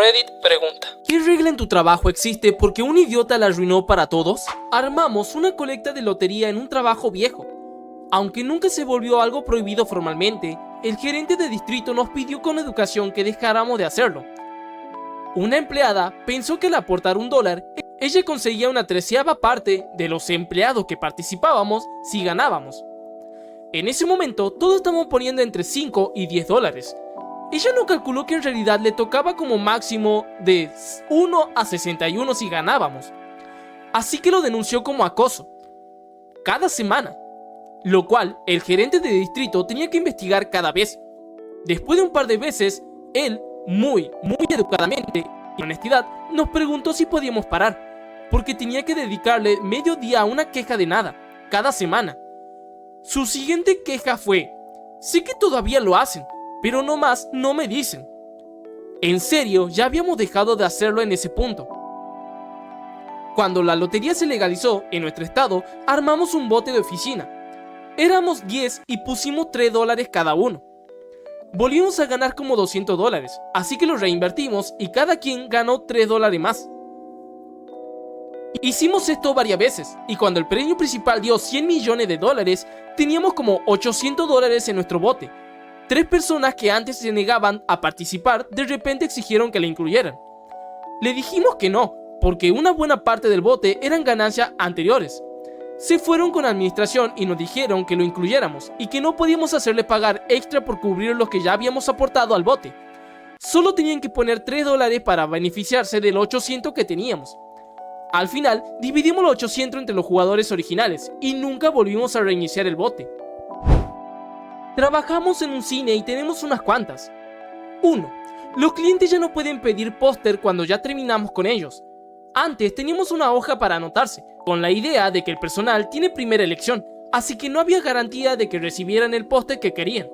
Reddit pregunta: ¿qué regla en tu trabajo existe porque un idiota la arruinó para todos? Armamos una colecta de lotería en un trabajo viejo. Aunque nunca se volvió algo prohibido formalmente, el gerente de distrito nos pidió con educación que dejáramos de hacerlo. Una empleada pensó que al aportar $1, ella conseguía una 13ª parte de los empleados que participábamos si ganábamos. En ese momento todos estábamos poniendo entre $5 y $10. Ella no calculó que en realidad le tocaba como máximo de 1 a 61 si ganábamos. Así que lo denunció como acoso cada semana, lo cual el gerente de distrito tenía que investigar cada vez. Después de un par de veces, él, muy educadamente y con honestidad, nos preguntó si podíamos parar, porque tenía que dedicarle medio día a una queja de nada, cada semana. Su siguiente queja fue: sé que todavía lo hacen, pero no más no me dicen. En serio, ya habíamos dejado de hacerlo en ese punto. Cuando la lotería se legalizó en nuestro estado, armamos un bote de oficina. Éramos 10 y pusimos $3 cada uno. Volvimos a ganar como $200, así que lo reinvertimos y cada quien ganó $3 más. Hicimos esto varias veces, y cuando el premio principal dio $100 millones, teníamos como $800 en nuestro bote. 3 personas que antes se negaban a participar de repente exigieron que la incluyeran. Le dijimos que no, porque una buena parte del bote eran ganancias anteriores. Se fueron con la administración y nos dijeron que lo incluyéramos y que no podíamos hacerle pagar extra por cubrir lo que ya habíamos aportado al bote. Solo tenían que poner $3 para beneficiarse de los 800 que teníamos. Al final, dividimos los 800 entre los jugadores originales y nunca volvimos a reiniciar el bote. Trabajamos en un cine y tenemos unas cuantas. 1. Los clientes ya no pueden pedir póster cuando ya terminamos con ellos. Antes teníamos una hoja para anotarse, con la idea de que el personal tiene primera elección, así que no había garantía de que recibieran el póster que querían.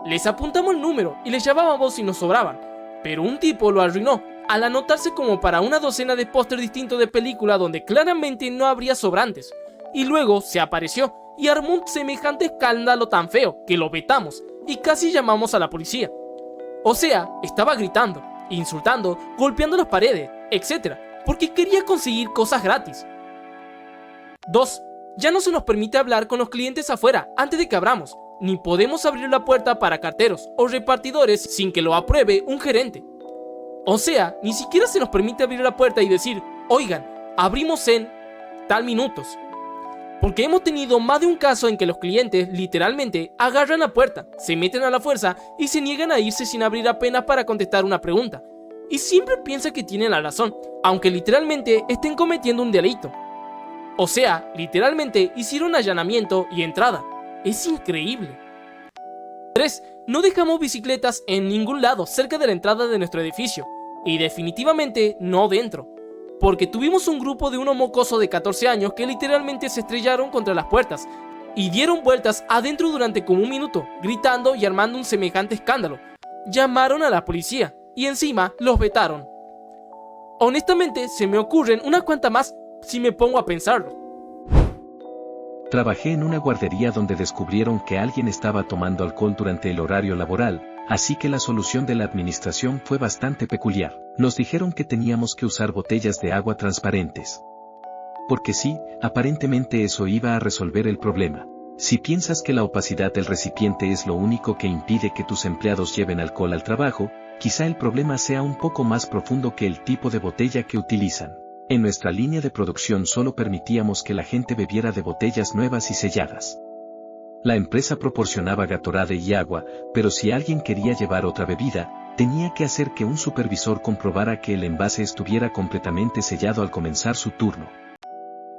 Les apuntamos el número y les llamábamos si nos sobraban, pero un tipo lo arruinó al anotarse como para una docena de póster distintos de película donde claramente no habría sobrantes, y luego se apareció y armó un semejante escándalo tan feo que lo vetamos y casi llamamos a la policía. O sea, estaba gritando, insultando, golpeando las paredes, etc., porque quería conseguir cosas gratis. 2. Ya no se nos permite hablar con los clientes afuera antes de que abramos, ni podemos abrir la puerta para carteros o repartidores sin que lo apruebe un gerente. O sea, ni siquiera se nos permite abrir la puerta y decir: oigan, abrimos en tal minutos. Porque hemos tenido más de un caso en que los clientes literalmente agarran la puerta, se meten a la fuerza y se niegan a irse sin abrir apenas para contestar una pregunta. Y siempre piensan que tienen la razón, aunque literalmente estén cometiendo un delito. O sea, literalmente hicieron allanamiento y entrada. Es increíble. 3. No dejamos bicicletas en ningún lado cerca de la entrada de nuestro edificio. Y definitivamente no dentro. Porque tuvimos un grupo de unos mocosos de 14 años que literalmente se estrellaron contra las puertas y dieron vueltas adentro durante como un minuto, gritando y armando un semejante escándalo. Llamaron a la policía y encima los vetaron. Honestamente, se me ocurren una cuanta más si me pongo a pensarlo. Trabajé en una guardería donde descubrieron que alguien estaba tomando alcohol durante el horario laboral, así que la solución de la administración fue bastante peculiar. Nos dijeron que teníamos que usar botellas de agua transparentes. Porque sí, aparentemente eso iba a resolver el problema. Si piensas que la opacidad del recipiente es lo único que impide que tus empleados lleven alcohol al trabajo, quizá el problema sea un poco más profundo que el tipo de botella que utilizan. En nuestra línea de producción solo permitíamos que la gente bebiera de botellas nuevas y selladas. La empresa proporcionaba Gatorade y agua, pero si alguien quería llevar otra bebida, tenía que hacer que un supervisor comprobara que el envase estuviera completamente sellado al comenzar su turno.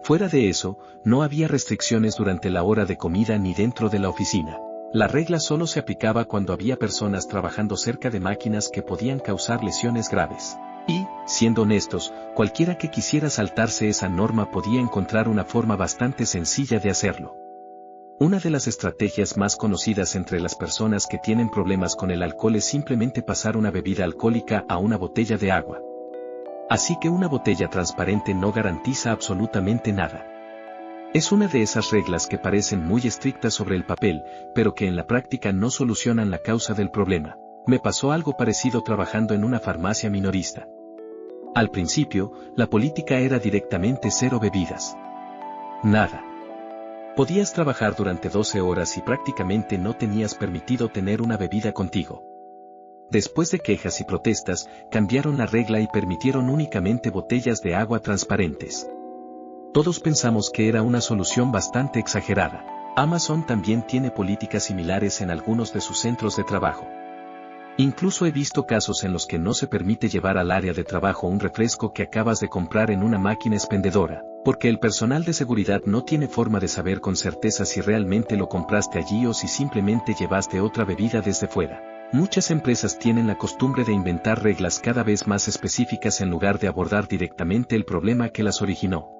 Fuera de eso, no había restricciones durante la hora de comida ni dentro de la oficina. La regla solo se aplicaba cuando había personas trabajando cerca de máquinas que podían causar lesiones graves. Y, siendo honestos, cualquiera que quisiera saltarse esa norma podía encontrar una forma bastante sencilla de hacerlo. Una de las estrategias más conocidas entre las personas que tienen problemas con el alcohol es simplemente pasar una bebida alcohólica a una botella de agua. Así que una botella transparente no garantiza absolutamente nada. Es una de esas reglas que parecen muy estrictas sobre el papel, pero que en la práctica no solucionan la causa del problema. Me pasó algo parecido trabajando en una farmacia minorista. Al principio, la política era directamente cero bebidas. Nada. Podías trabajar durante 12 horas y prácticamente no tenías permitido tener una bebida contigo. Después de quejas y protestas, cambiaron la regla y permitieron únicamente botellas de agua transparentes. Todos pensamos que era una solución bastante exagerada. Amazon también tiene políticas similares en algunos de sus centros de trabajo. Incluso he visto casos en los que no se permite llevar al área de trabajo un refresco que acabas de comprar en una máquina expendedora, porque el personal de seguridad no tiene forma de saber con certeza si realmente lo compraste allí o si simplemente llevaste otra bebida desde fuera. Muchas empresas tienen la costumbre de inventar reglas cada vez más específicas en lugar de abordar directamente el problema que las originó.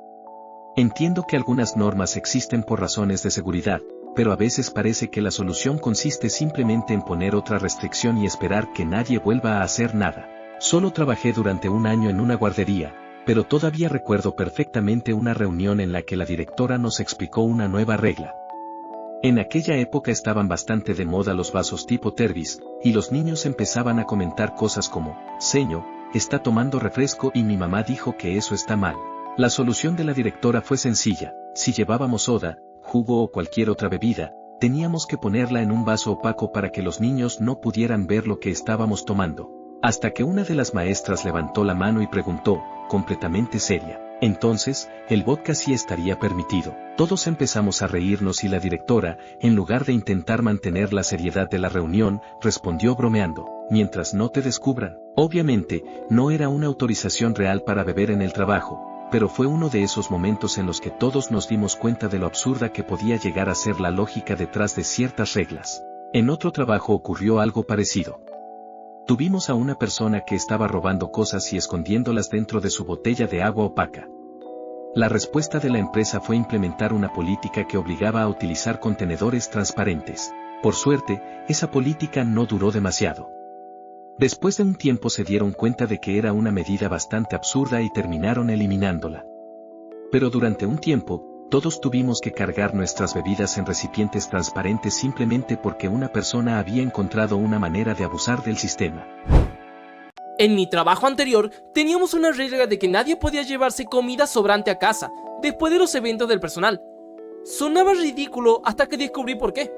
Entiendo que algunas normas existen por razones de seguridad, pero a veces parece que la solución consiste simplemente en poner otra restricción y esperar que nadie vuelva a hacer nada. Solo trabajé durante un año en una guardería, pero todavía recuerdo perfectamente una reunión en la que la directora nos explicó una nueva regla. En aquella época estaban bastante de moda los vasos tipo Tervis, y los niños empezaban a comentar cosas como, «Señor, está tomando refresco y mi mamá dijo que eso está mal». La solución de la directora fue sencilla: si llevábamos soda, jugo o cualquier otra bebida, teníamos que ponerla en un vaso opaco para que los niños no pudieran ver lo que estábamos tomando. Hasta que una de las maestras levantó la mano y preguntó, completamente seria, «Entonces, ¿el vodka sí estaría permitido?». Todos empezamos a reírnos y la directora, en lugar de intentar mantener la seriedad de la reunión, respondió bromeando, «Mientras no te descubran». Obviamente, no era una autorización real para beber en el trabajo, pero fue uno de esos momentos en los que todos nos dimos cuenta de lo absurda que podía llegar a ser la lógica detrás de ciertas reglas. En otro trabajo ocurrió algo parecido. Tuvimos a una persona que estaba robando cosas y escondiéndolas dentro de su botella de agua opaca. La respuesta de la empresa fue implementar una política que obligaba a utilizar contenedores transparentes. Por suerte, esa política no duró demasiado. Después de un tiempo se dieron cuenta de que era una medida bastante absurda y terminaron eliminándola. Pero durante un tiempo, todos tuvimos que cargar nuestras bebidas en recipientes transparentes simplemente porque una persona había encontrado una manera de abusar del sistema. En mi trabajo anterior, teníamos una regla de que nadie podía llevarse comida sobrante a casa, después de los eventos del personal. Sonaba ridículo hasta que descubrí por qué.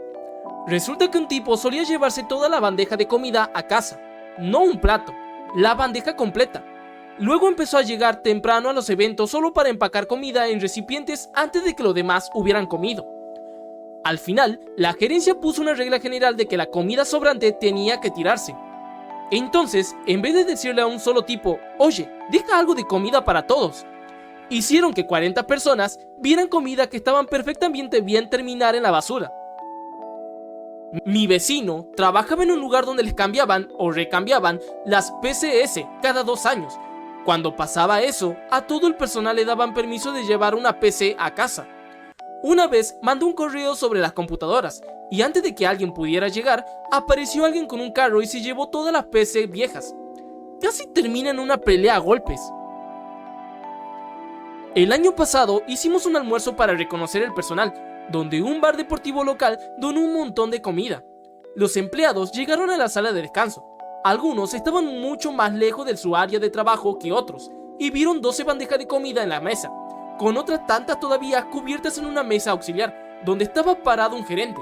Resulta que un tipo solía llevarse toda la bandeja de comida a casa. No un plato, la bandeja completa. Luego empezó a llegar temprano a los eventos solo para empacar comida en recipientes antes de que los demás hubieran comido. Al final, la gerencia puso una regla general de que la comida sobrante tenía que tirarse. Entonces, en vez de decirle a un solo tipo, «Oye, deja algo de comida para todos», hicieron que 40 personas vieran comida que estaban perfectamente bien terminar en la basura. Mi vecino trabajaba en un lugar donde les cambiaban o recambiaban las PCS cada 2 años. Cuando pasaba eso, a todo el personal le daban permiso de llevar una PC a casa. Una vez mandó un correo sobre las computadoras, y antes de que alguien pudiera llegar, apareció alguien con un carro y se llevó todas las PC viejas. Casi termina en una pelea a golpes. El año pasado hicimos un almuerzo para reconocer el personal, donde un bar deportivo local donó un montón de comida. Los empleados llegaron a la sala de descanso. Algunos estaban mucho más lejos de su área de trabajo que otros, y vieron 12 bandejas de comida en la mesa, con otras tantas todavía cubiertas en una mesa auxiliar, donde estaba parado un gerente.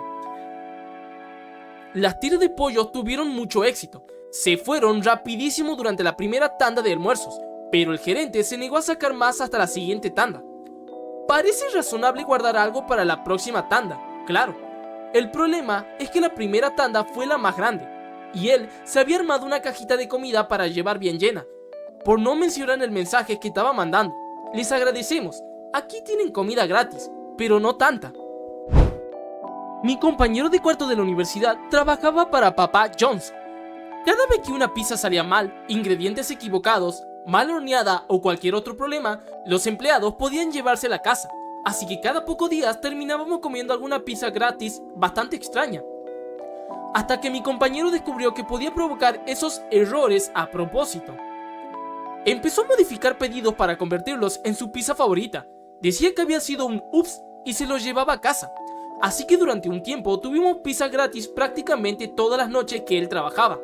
Las tiras de pollo tuvieron mucho éxito. Se fueron rapidísimo durante la primera tanda de almuerzos, pero el gerente se negó a sacar más hasta la siguiente tanda. Parece razonable guardar algo para la próxima tanda, claro. El problema es que la primera tanda fue la más grande, y él se había armado una cajita de comida para llevar bien llena, por no mencionar el mensaje que estaba mandando. Les agradecemos, aquí tienen comida gratis, pero no tanta. Mi compañero de cuarto de la universidad trabajaba para Papa John's. Cada vez que una pizza salía mal, ingredientes equivocados, mal horneada o cualquier otro problema, los empleados podían llevársela a casa, así que cada pocos días terminábamos comiendo alguna pizza gratis bastante extraña. Hasta que mi compañero descubrió que podía provocar esos errores a propósito. Empezó a modificar pedidos para convertirlos en su pizza favorita. Decía que había sido un ups y se los llevaba a casa. Así que durante un tiempo tuvimos pizza gratis prácticamente todas las noches que él trabajaba.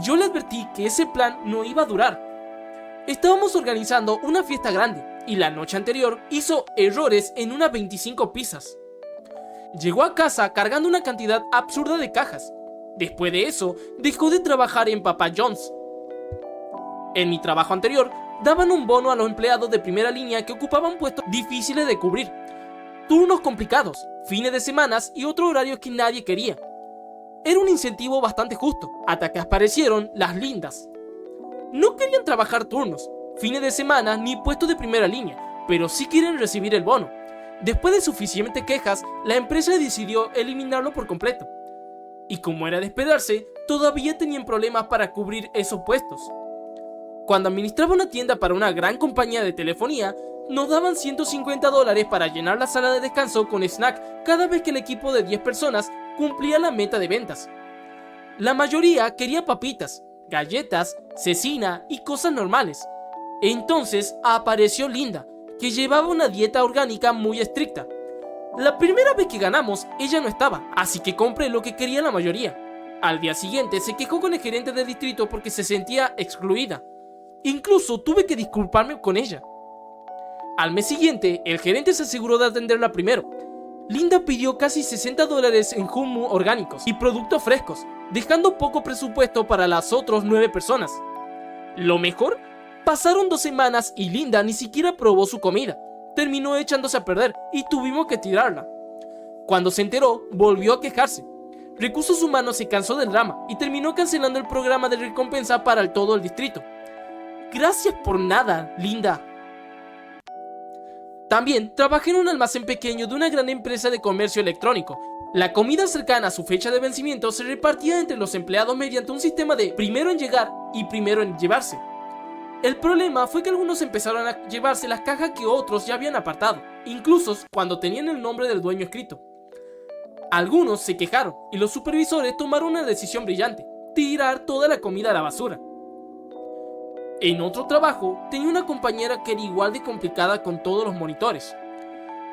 Yo le advertí que ese plan no iba a durar. Estábamos organizando una fiesta grande y la noche anterior hizo errores en unas 25 pizzas. Llegó a casa cargando una cantidad absurda de cajas. Después de eso, dejó de trabajar en Papa John's. En mi trabajo anterior, daban un bono a los empleados de primera línea que ocupaban puestos difíciles de cubrir, turnos complicados, fines de semana y otros horarios que nadie quería. Era un incentivo bastante justo, hasta que aparecieron las lindas. No querían trabajar turnos, fines de semana ni puestos de primera línea, pero sí quieren recibir el bono. Después de suficientes quejas, la empresa decidió eliminarlo por completo. Y como era de esperarse, todavía tenían problemas para cubrir esos puestos. Cuando administraba una tienda para una gran compañía de telefonía, nos daban $150 para llenar la sala de descanso con snack cada vez que el equipo de 10 personas cumplía la meta de ventas. La mayoría quería papitas, galletas, cecina y cosas normales. Entonces apareció Linda, que llevaba una dieta orgánica muy estricta. La primera vez que ganamos, ella no estaba, así que compré lo que quería la mayoría. Al día siguiente se quejó con el gerente del distrito porque se sentía excluida. Incluso tuve que disculparme con ella. Al mes siguiente, el gerente se aseguró de atenderla primero. Linda pidió casi $60 en hummus orgánicos y productos frescos, dejando poco presupuesto para las otras 9 personas. Lo mejor, pasaron 2 semanas y Linda ni siquiera probó su comida. Terminó echándose a perder y tuvimos que tirarla. Cuando se enteró, volvió a quejarse. Recursos Humanos se cansó del drama y terminó cancelando el programa de recompensa para todo el distrito. Gracias por nada, Linda. También trabajé en un almacén pequeño de una gran empresa de comercio electrónico. La comida cercana a su fecha de vencimiento se repartía entre los empleados mediante un sistema de primero en llegar y primero en llevarse. El problema fue que algunos empezaron a llevarse las cajas que otros ya habían apartado, incluso cuando tenían el nombre del dueño escrito. Algunos se quejaron y los supervisores tomaron una decisión brillante: tirar toda la comida a la basura. En otro trabajo, tenía una compañera que era igual de complicada con todos los monitores.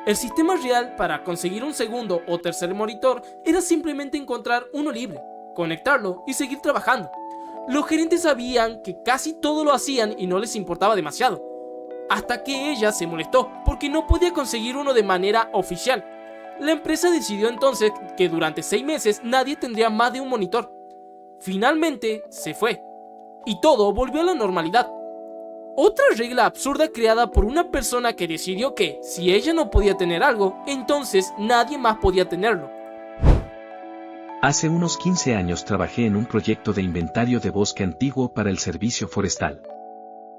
El sistema real para conseguir un segundo o tercer monitor era simplemente encontrar uno libre, conectarlo y seguir trabajando. Los gerentes sabían que casi todo lo hacían y no les importaba demasiado, hasta que ella se molestó porque no podía conseguir uno de manera oficial. La empresa decidió entonces que durante 6 meses nadie tendría más de un monitor. Finalmente se fue y todo volvió a la normalidad. Otra regla absurda creada por una persona que decidió que, si ella no podía tener algo, entonces nadie más podía tenerlo. Hace unos 15 años trabajé en un proyecto de inventario de bosque antiguo para el servicio forestal.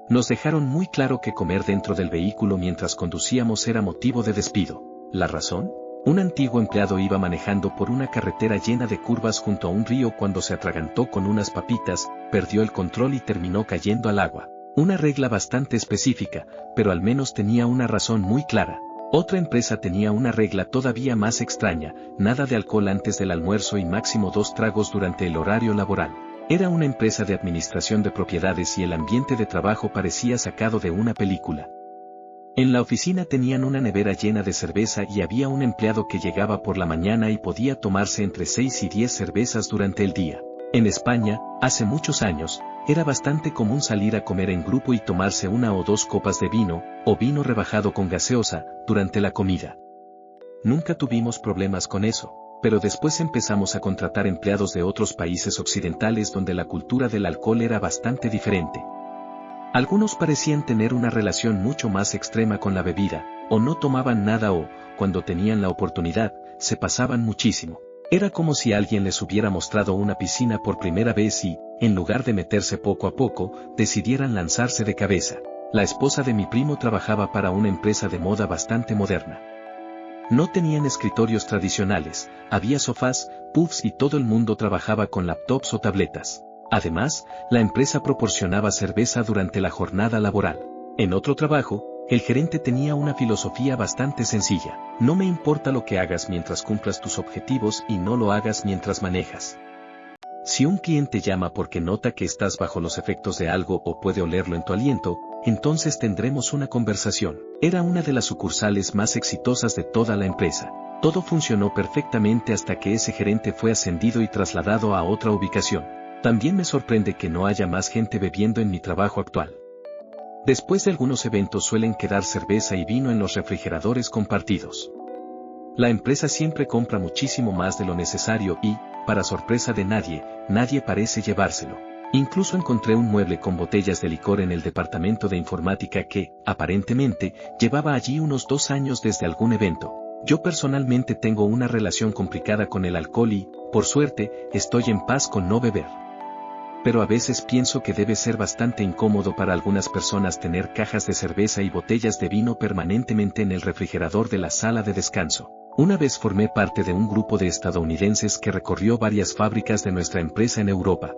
Nos dejaron muy claro que comer dentro del vehículo mientras conducíamos era motivo de despido. ¿La razón? Un antiguo empleado iba manejando por una carretera llena de curvas junto a un río cuando se atragantó con unas papitas, perdió el control y terminó cayendo al agua. Una regla bastante específica, pero al menos tenía una razón muy clara. Otra empresa tenía una regla todavía más extraña: nada de alcohol antes del almuerzo y máximo 2 tragos durante el horario laboral. Era una empresa de administración de propiedades y el ambiente de trabajo parecía sacado de una película. En la oficina tenían una nevera llena de cerveza y había un empleado que llegaba por la mañana y podía tomarse entre 6 y 10 cervezas durante el día. En España, hace muchos años, era bastante común salir a comer en grupo y tomarse 1 o 2 copas de vino, o vino rebajado con gaseosa, durante la comida. Nunca tuvimos problemas con eso, pero después empezamos a contratar empleados de otros países occidentales donde la cultura del alcohol era bastante diferente. Algunos parecían tener una relación mucho más extrema con la bebida, o no tomaban nada o, cuando tenían la oportunidad, se pasaban muchísimo. Era como si alguien les hubiera mostrado una piscina por primera vez y, en lugar de meterse poco a poco, decidieran lanzarse de cabeza. La esposa de mi primo trabajaba para una empresa de moda bastante moderna. No tenían escritorios tradicionales, había sofás, puffs y todo el mundo trabajaba con laptops o tabletas. Además, la empresa proporcionaba cerveza durante la jornada laboral. En otro trabajo, el gerente tenía una filosofía bastante sencilla: no me importa lo que hagas mientras cumplas tus objetivos y no lo hagas mientras manejas. Si un cliente llama porque nota que estás bajo los efectos de algo o puede olerlo en tu aliento, entonces tendremos una conversación. Era una de las sucursales más exitosas de toda la empresa. Todo funcionó perfectamente hasta que ese gerente fue ascendido y trasladado a otra ubicación. También me sorprende que no haya más gente bebiendo en mi trabajo actual. Después de algunos eventos suelen quedar cerveza y vino en los refrigeradores compartidos. La empresa siempre compra muchísimo más de lo necesario y, para sorpresa de nadie parece llevárselo. Incluso encontré un mueble con botellas de licor en el departamento de informática que, aparentemente, llevaba allí unos 2 años desde algún evento. Yo personalmente tengo una relación complicada con el alcohol y, por suerte, estoy en paz con no beber. Pero a veces pienso que debe ser bastante incómodo para algunas personas tener cajas de cerveza y botellas de vino permanentemente en el refrigerador de la sala de descanso. Una vez formé parte de un grupo de estadounidenses que recorrió varias fábricas de nuestra empresa en Europa.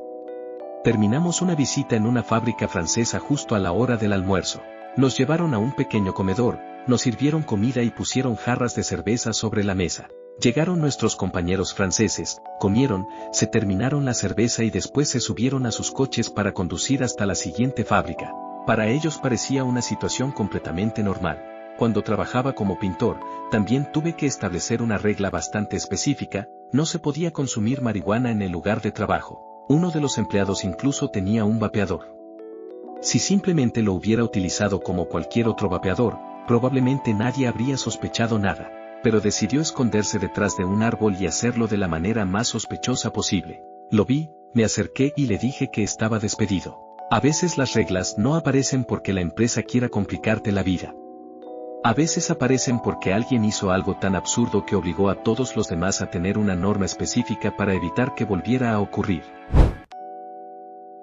Terminamos una visita en una fábrica francesa justo a la hora del almuerzo. Nos llevaron a un pequeño comedor, nos sirvieron comida y pusieron jarras de cerveza sobre la mesa. Llegaron nuestros compañeros franceses, comieron, se terminaron la cerveza y después se subieron a sus coches para conducir hasta la siguiente fábrica. Para ellos parecía una situación completamente normal. Cuando trabajaba como pintor, también tuve que establecer una regla bastante específica: no se podía consumir marihuana en el lugar de trabajo. Uno de los empleados incluso tenía un vapeador. Si simplemente lo hubiera utilizado como cualquier otro vapeador, probablemente nadie habría sospechado nada. Pero decidió esconderse detrás de un árbol y hacerlo de la manera más sospechosa posible. Lo vi, me acerqué y le dije que estaba despedido. A veces las reglas no aparecen porque la empresa quiera complicarte la vida. A veces aparecen porque alguien hizo algo tan absurdo que obligó a todos los demás a tener una norma específica para evitar que volviera a ocurrir.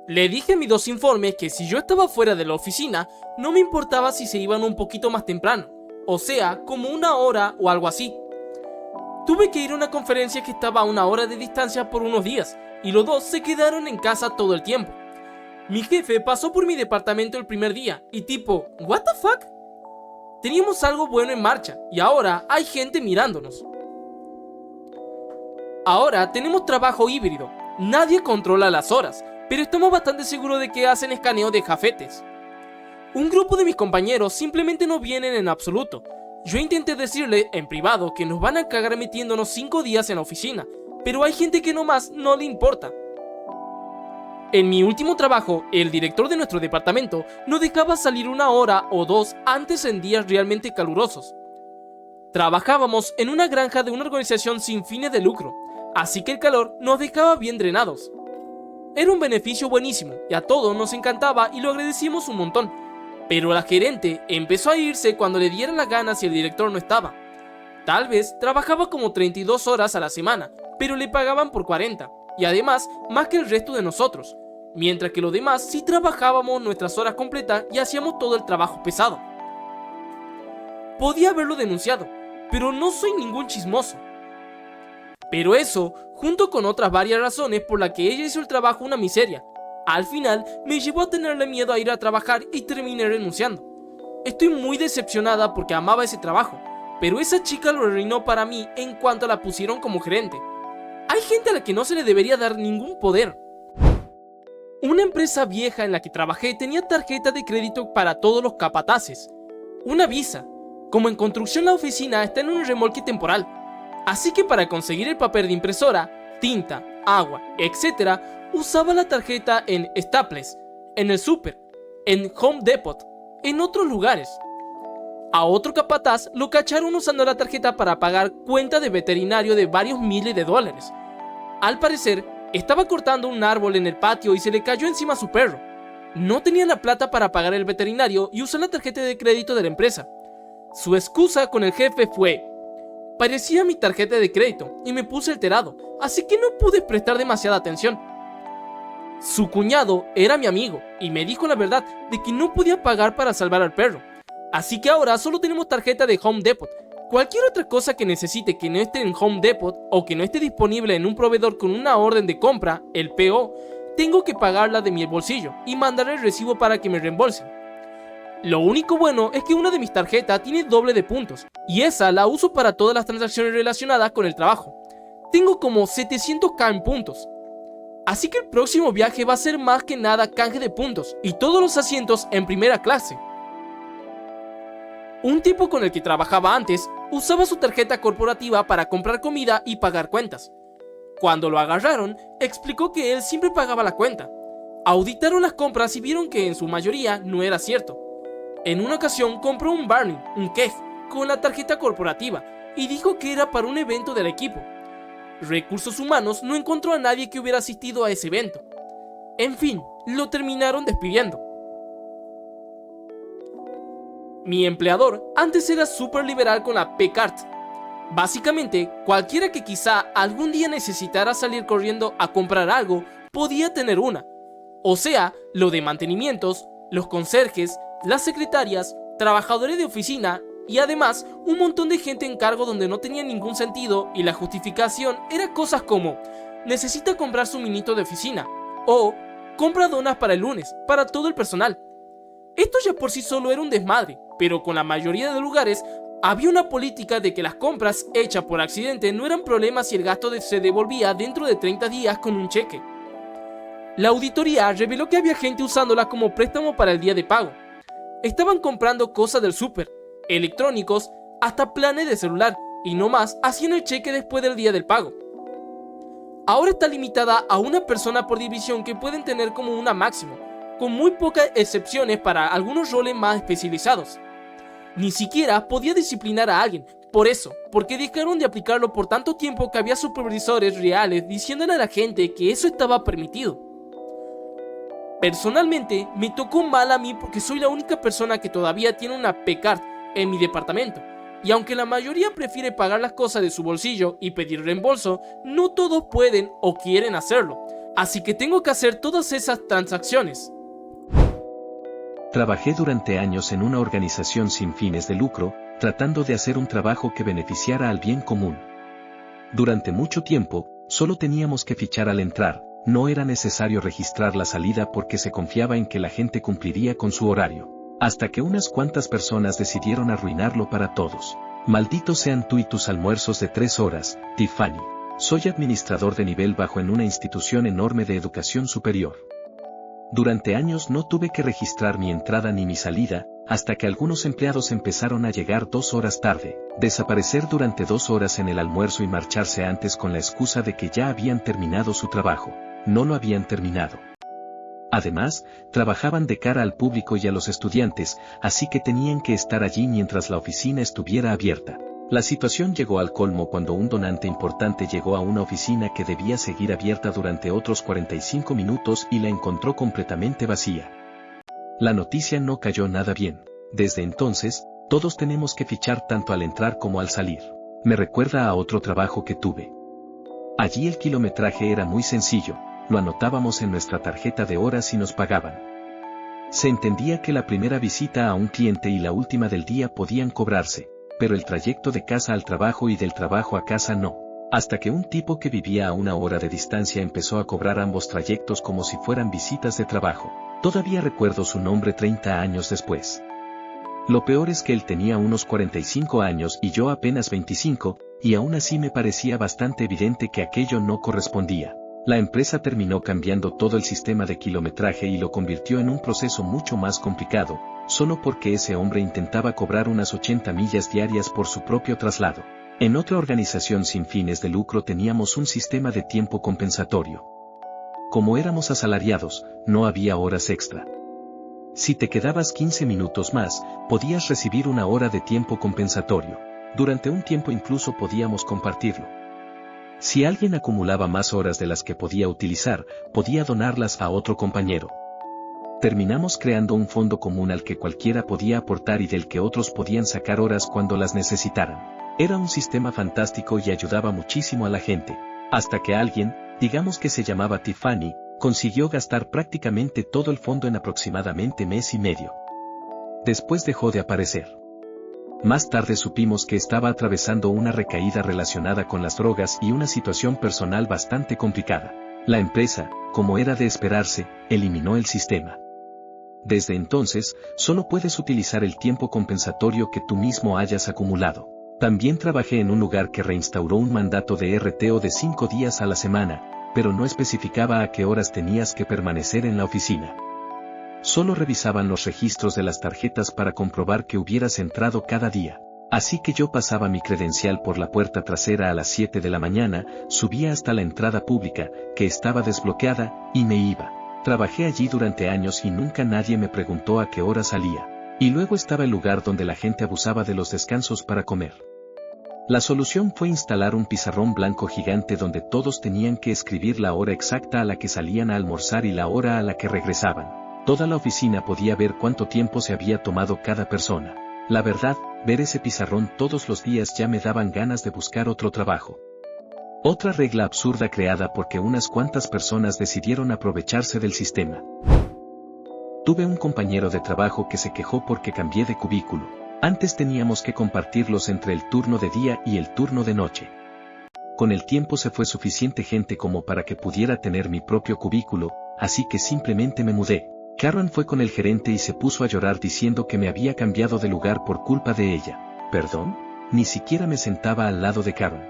Le dije a mis 2 informes que si yo estaba fuera de la oficina, no me importaba si se iban un poquito más temprano, o sea, como 1 hora o algo así. Tuve que ir a una conferencia que estaba a 1 hora de distancia por unos días, y los 2 se quedaron en casa todo el tiempo. Mi jefe pasó por mi departamento el primer día, y tipo, ¿what the fuck? Teníamos algo bueno en marcha, y ahora hay gente mirándonos. Ahora tenemos trabajo híbrido, nadie controla las horas, pero estamos bastante seguros de que hacen escaneo de jafetes. Un grupo de mis compañeros simplemente no vienen en absoluto. Yo intenté decirle en privado que nos van a cagar metiéndonos 5 días en la oficina, pero hay gente que nomás no le importa. En mi último trabajo, el director de nuestro departamento nos dejaba salir 1 hora o 2 antes en días realmente calurosos. Trabajábamos en una granja de una organización sin fines de lucro, así que el calor nos dejaba bien drenados. Era un beneficio buenísimo y a todos nos encantaba y lo agradecimos un montón. Pero la gerente empezó a irse cuando le diera la gana si el director no estaba. Tal vez trabajaba como 32 horas a la semana, pero le pagaban por 40, y además más que el resto de nosotros, mientras que los demás sí trabajábamos nuestras horas completas y hacíamos todo el trabajo pesado. Podía haberlo denunciado, pero no soy ningún chismoso. Pero eso, junto con otras varias razones por las que ella hizo el trabajo una miseria, al final me llevó a tenerle miedo a ir a trabajar y terminé renunciando. Estoy muy decepcionada porque amaba ese trabajo, pero esa chica lo arruinó para mí en cuanto la pusieron como gerente. Hay gente a la que no se le debería dar ningún poder. Una empresa vieja en la que trabajé tenía tarjeta de crédito para todos los capataces. Una Visa. Como en construcción la oficina está en un remolque temporal. Así que para conseguir el papel de impresora, tinta, agua, etc., usaba la tarjeta en Staples, en el Super, en Home Depot, en otros lugares. A otro capataz lo cacharon usando la tarjeta para pagar cuenta de veterinario de varios miles de dólares. Al parecer, estaba cortando un árbol en el patio y se le cayó encima a su perro. No tenía la plata para pagar el veterinario y usó la tarjeta de crédito de la empresa. Su excusa con el jefe fue: parecía mi tarjeta de crédito y me puse alterado, así que no pude prestar demasiada atención. Su cuñado era mi amigo y me dijo la verdad de que no podía pagar para salvar al perro. Así que ahora solo tenemos tarjeta de Home Depot. Cualquier otra cosa que necesite que no esté en Home Depot o que no esté disponible en un proveedor con una orden de compra, el PO, tengo que pagarla de mi bolsillo y mandar el recibo para que me reembolsen. Lo único bueno es que una de mis tarjetas tiene doble de puntos y esa la uso para todas las transacciones relacionadas con el trabajo. Tengo como 700k en puntos. Así que el próximo viaje va a ser más que nada canje de puntos y todos los asientos en primera clase. Un tipo con el que trabajaba antes usaba su tarjeta corporativa para comprar comida y pagar cuentas. Cuando lo agarraron, explicó que él siempre pagaba la cuenta. Auditaron las compras y vieron que en su mayoría no era cierto. En una ocasión compró un Barney, un keg, con la tarjeta corporativa y dijo que era para un evento del equipo. Recursos Humanos no encontró a nadie que hubiera asistido a ese evento. En fin, lo terminaron despidiendo. Mi empleador antes era súper liberal con la P-Card. Básicamente, cualquiera que quizá algún día necesitara salir corriendo a comprar algo, podía tener una. O sea, lo de mantenimientos, los conserjes, las secretarias, trabajadores de oficina y además un montón de gente en cargo donde no tenía ningún sentido y la justificación era cosas como necesita comprar su minito de oficina o compra donas para el lunes, para todo el personal. Esto ya por sí solo era un desmadre, pero con la mayoría de lugares había una política de que las compras hechas por accidente no eran problemas si el gasto se devolvía dentro de 30 días con un cheque. La auditoría reveló que había gente usándola como préstamo para el día de pago. Estaban comprando cosas del súper, electrónicos, hasta planes de celular, y no más hacían el cheque después del día del pago. Ahora está limitada a una persona por división que pueden tener como una máximo, con muy pocas excepciones para algunos roles más especializados. Ni siquiera podía disciplinar a alguien, porque dejaron de aplicarlo por tanto tiempo que había supervisores reales diciéndole a la gente que eso estaba permitido. Personalmente, me tocó mal a mí porque soy la única persona que todavía tiene una P-Card en mi departamento, y aunque la mayoría prefiere pagar las cosas de su bolsillo y pedir reembolso, no todos pueden o quieren hacerlo, así que tengo que hacer todas esas transacciones. Trabajé durante años en una organización sin fines de lucro, tratando de hacer un trabajo que beneficiara al bien común. Durante mucho tiempo, solo teníamos que fichar al entrar, no era necesario registrar la salida porque se confiaba en que la gente cumpliría con su horario. Hasta que unas cuantas personas decidieron arruinarlo para todos. Malditos sean tú y tus almuerzos de 3 horas, Tiffany. Soy administrador de nivel bajo en una institución enorme de educación superior. Durante años no tuve que registrar mi entrada ni mi salida, hasta que algunos empleados empezaron a llegar 2 horas tarde, desaparecer durante 2 horas en el almuerzo y marcharse antes con la excusa de que ya habían terminado su trabajo. No lo habían terminado. Además, trabajaban de cara al público y a los estudiantes, así que tenían que estar allí mientras la oficina estuviera abierta. La situación llegó al colmo cuando un donante importante llegó a una oficina que debía seguir abierta durante otros 45 minutos y la encontró completamente vacía. La noticia no cayó nada bien. Desde entonces, todos tenemos que fichar tanto al entrar como al salir. Me recuerda a otro trabajo que tuve. Allí el kilometraje era muy sencillo, lo anotábamos en nuestra tarjeta de horas y nos pagaban. Se entendía que la primera visita a un cliente y la última del día podían cobrarse, pero el trayecto de casa al trabajo y del trabajo a casa no. Hasta que un tipo que vivía a 1 hora de distancia empezó a cobrar ambos trayectos como si fueran visitas de trabajo. Todavía recuerdo su nombre 30 años después. Lo peor es que él tenía unos 45 años y yo apenas 25, y aún así me parecía bastante evidente que aquello no correspondía. La empresa terminó cambiando todo el sistema de kilometraje y lo convirtió en un proceso mucho más complicado, solo porque ese hombre intentaba cobrar unas 80 millas diarias por su propio traslado. En otra organización sin fines de lucro teníamos un sistema de tiempo compensatorio. Como éramos asalariados, no había horas extra. Si te quedabas 15 minutos más, podías recibir 1 hora de tiempo compensatorio. Durante un tiempo incluso podíamos compartirlo. Si alguien acumulaba más horas de las que podía utilizar, podía donarlas a otro compañero. Terminamos creando un fondo común al que cualquiera podía aportar y del que otros podían sacar horas cuando las necesitaran. Era un sistema fantástico y ayudaba muchísimo a la gente, hasta que alguien, digamos que se llamaba Tiffany, consiguió gastar prácticamente todo el fondo en aproximadamente mes y medio. Después dejó de aparecer. Más tarde supimos que estaba atravesando una recaída relacionada con las drogas y una situación personal bastante complicada. La empresa, como era de esperarse, eliminó el sistema. Desde entonces, solo puedes utilizar el tiempo compensatorio que tú mismo hayas acumulado. También trabajé en un lugar que reinstauró un mandato de RTO de 5 días a la semana, pero no especificaba a qué horas tenías que permanecer en la oficina. Solo revisaban los registros de las tarjetas para comprobar que hubieras entrado cada día. Así que yo pasaba mi credencial por la puerta trasera a las 7 de la mañana, subía hasta la entrada pública, que estaba desbloqueada, y me iba. Trabajé allí durante años y nunca nadie me preguntó a qué hora salía. Y luego estaba el lugar donde la gente abusaba de los descansos para comer. La solución fue instalar un pizarrón blanco gigante donde todos tenían que escribir la hora exacta a la que salían a almorzar y la hora a la que regresaban. Toda la oficina podía ver cuánto tiempo se había tomado cada persona. La verdad, ver ese pizarrón todos los días ya me daban ganas de buscar otro trabajo. Otra regla absurda creada porque unas cuantas personas decidieron aprovecharse del sistema. Tuve un compañero de trabajo que se quejó porque cambié de cubículo. Antes teníamos que compartirlos entre el turno de día y el turno de noche. Con el tiempo se fue suficiente gente como para que pudiera tener mi propio cubículo, así que simplemente me mudé. Karen fue con el gerente y se puso a llorar diciendo que me había cambiado de lugar por culpa de ella. ¿Perdón? Ni siquiera me sentaba al lado de Karen.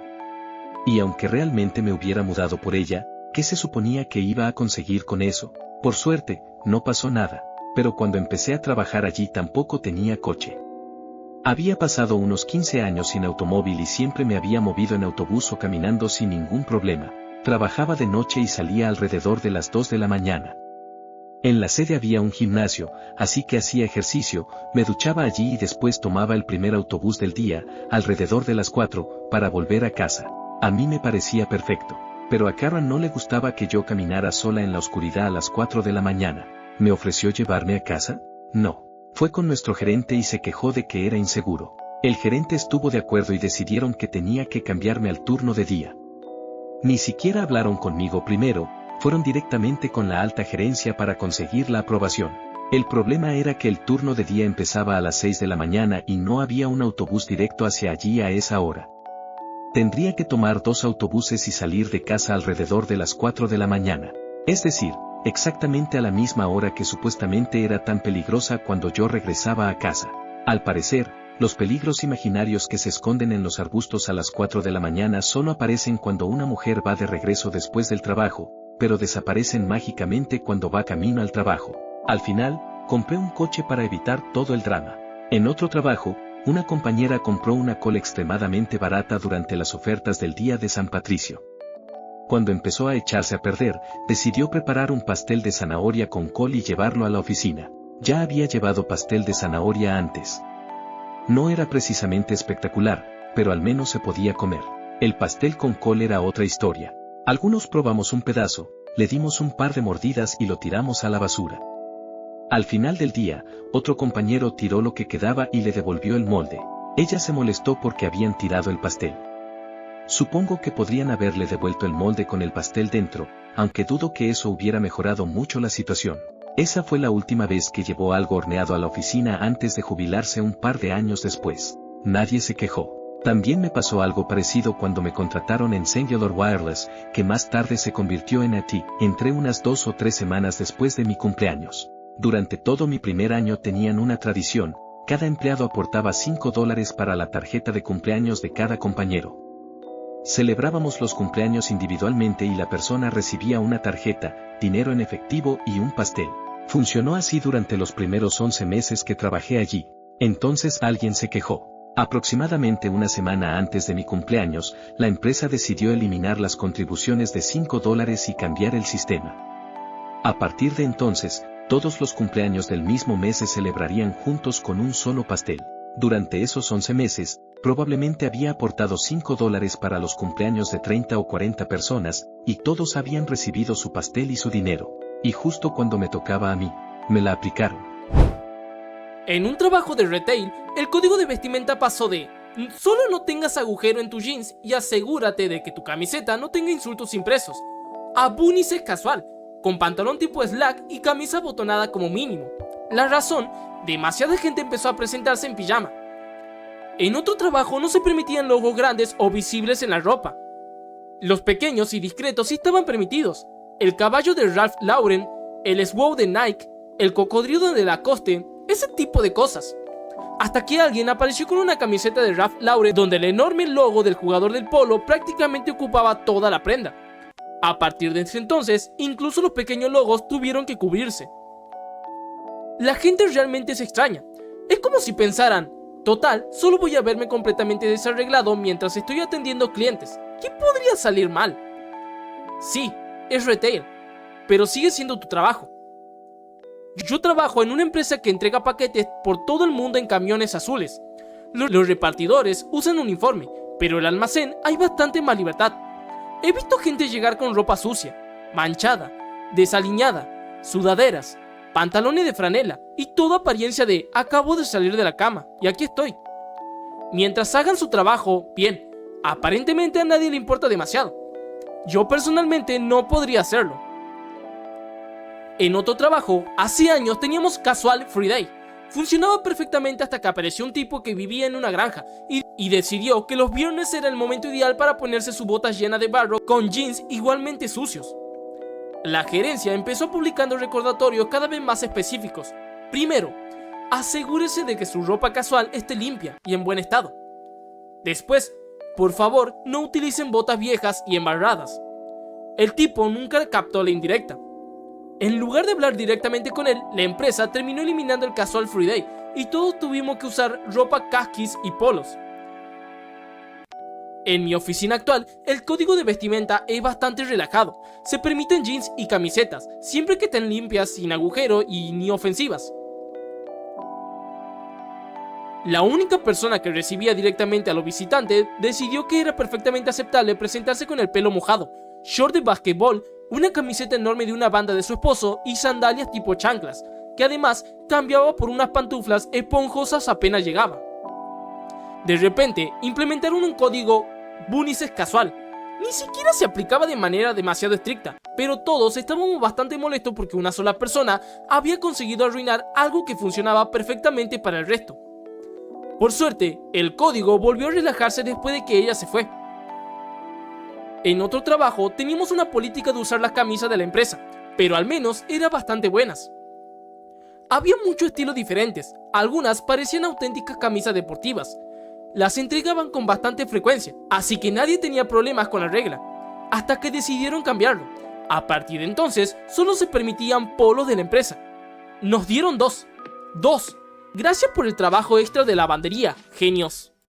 Y aunque realmente me hubiera mudado por ella, ¿qué se suponía que iba a conseguir con eso? Por suerte, no pasó nada, pero cuando empecé a trabajar allí tampoco tenía coche. Había pasado unos 15 años sin automóvil y siempre me había movido en autobús o caminando sin ningún problema. Trabajaba de noche y salía alrededor de las 2 de la mañana. En la sede había un gimnasio, así que hacía ejercicio, me duchaba allí y después tomaba el primer autobús del día, alrededor de las 4, para volver a casa. A mí me parecía perfecto, pero a Karen no le gustaba que yo caminara sola en la oscuridad a las 4 de la mañana. ¿Me ofreció llevarme a casa? No. Fue con nuestro gerente y se quejó de que era inseguro. El gerente estuvo de acuerdo y decidieron que tenía que cambiarme al turno de día. Ni siquiera hablaron conmigo primero, fueron directamente con la alta gerencia para conseguir la aprobación. El problema era que el turno de día empezaba a las 6 de la mañana y no había un autobús directo hacia allí a esa hora. Tendría que tomar 2 autobuses y salir de casa alrededor de las 4 de la mañana. Es decir, exactamente a la misma hora que supuestamente era tan peligrosa cuando yo regresaba a casa. Al parecer, los peligros imaginarios que se esconden en los arbustos a las 4 de la mañana solo aparecen cuando una mujer va de regreso después del trabajo, pero desaparecen mágicamente cuando va camino al trabajo. Al final, compré un coche para evitar todo el drama. En otro trabajo, una compañera compró una col extremadamente barata durante las ofertas del día de San Patricio. Cuando empezó a echarse a perder, decidió preparar un pastel de zanahoria con col y llevarlo a la oficina. Ya había llevado pastel de zanahoria antes. No era precisamente espectacular, pero al menos se podía comer. El pastel con col era otra historia. Algunos probamos un pedazo, le dimos un par de mordidas y lo tiramos a la basura. Al final del día, otro compañero tiró lo que quedaba y le devolvió el molde. Ella se molestó porque habían tirado el pastel. Supongo que podrían haberle devuelto el molde con el pastel dentro, aunque dudo que eso hubiera mejorado mucho la situación. Esa fue la última vez que llevó algo horneado a la oficina antes de jubilarse un par de años después. Nadie se quejó. También me pasó algo parecido cuando me contrataron en Singular Wireless, que más tarde se convirtió en AT. Entré unas 2 o 3 semanas después de mi cumpleaños. Durante todo mi primer año tenían una tradición, cada empleado aportaba $5 para la tarjeta de cumpleaños de cada compañero. Celebrábamos los cumpleaños individualmente y la persona recibía una tarjeta, dinero en efectivo y un pastel. Funcionó así durante los primeros 11 meses que trabajé allí. Entonces alguien se quejó. Aproximadamente una semana antes de mi cumpleaños, la empresa decidió eliminar las contribuciones de $5 y cambiar el sistema. A partir de entonces, todos los cumpleaños del mismo mes se celebrarían juntos con un solo pastel. Durante esos 11 meses, probablemente había aportado $5 para los cumpleaños de 30 o 40 personas, y todos habían recibido su pastel y su dinero. Y justo cuando me tocaba a mí, me la aplicaron. En un trabajo de retail, el código de vestimenta pasó de solo no tengas agujero en tus jeans y asegúrate de que tu camiseta no tenga insultos impresos, a unisex casual, con pantalón tipo slack y camisa abotonada como mínimo. La razón, demasiada gente empezó a presentarse en pijama. En otro trabajo no se permitían logos grandes o visibles en la ropa. Los pequeños y discretos sí estaban permitidos. El caballo de Ralph Lauren, el SWOW de Nike, el cocodrilo de Lacoste, ese tipo de cosas. Hasta que alguien apareció con una camiseta de Ralph Lauren donde el enorme logo del jugador del polo prácticamente ocupaba toda la prenda. A partir de ese entonces, incluso los pequeños logos tuvieron que cubrirse. La gente realmente es extraña. Es como si pensaran, Total, solo voy a verme completamente desarreglado mientras estoy atendiendo clientes. ¿Qué podría salir mal? Sí, es retail, pero sigue siendo tu trabajo. Yo trabajo en una empresa que entrega paquetes por todo el mundo en camiones azules. Los repartidores usan uniforme, pero en el almacén hay bastante más libertad. He visto gente llegar con ropa sucia, manchada, desaliñada, sudaderas, pantalones de franela y toda apariencia de acabo de salir de la cama y aquí estoy. Mientras hagan su trabajo bien, aparentemente a nadie le importa demasiado. Yo personalmente no podría hacerlo. En otro trabajo, hace años teníamos Casual Friday. Funcionaba perfectamente hasta que apareció un tipo que vivía en una granja y decidió que los viernes era el momento ideal para ponerse su bota llena de barro con jeans igualmente sucios. La gerencia empezó publicando recordatorios cada vez más específicos. Primero, asegúrese de que su ropa casual esté limpia y en buen estado. Después, por favor, no utilicen botas viejas y embarradas. El tipo nunca captó la indirecta. En lugar de hablar directamente con él, la empresa terminó eliminando el Casual Friday y todos tuvimos que usar ropa khakis y polos. En mi oficina actual, el código de vestimenta es bastante relajado. Se permiten jeans y camisetas, siempre que estén limpias, sin agujero y ni ofensivas. La única persona que recibía directamente a los visitantes decidió que era perfectamente aceptable presentarse con el pelo mojado, short de basquetbol, una camiseta enorme de una banda de su esposo y sandalias tipo chanclas, que además cambiaba por unas pantuflas esponjosas apenas llegaba. De repente, implementaron un código Bunnies casual. Ni siquiera se aplicaba de manera demasiado estricta, pero todos estábamos bastante molestos porque una sola persona había conseguido arruinar algo que funcionaba perfectamente para el resto. Por suerte, el código volvió a relajarse después de que ella se fue. En otro trabajo teníamos una política de usar las camisas de la empresa, pero al menos eran bastante buenas. Había muchos estilos diferentes, algunas parecían auténticas camisas deportivas. Las entregaban con bastante frecuencia, así que nadie tenía problemas con la regla, hasta que decidieron cambiarlo. A partir de entonces, solo se permitían polos de la empresa. Nos dieron dos. Gracias por el trabajo extra de lavandería, genios.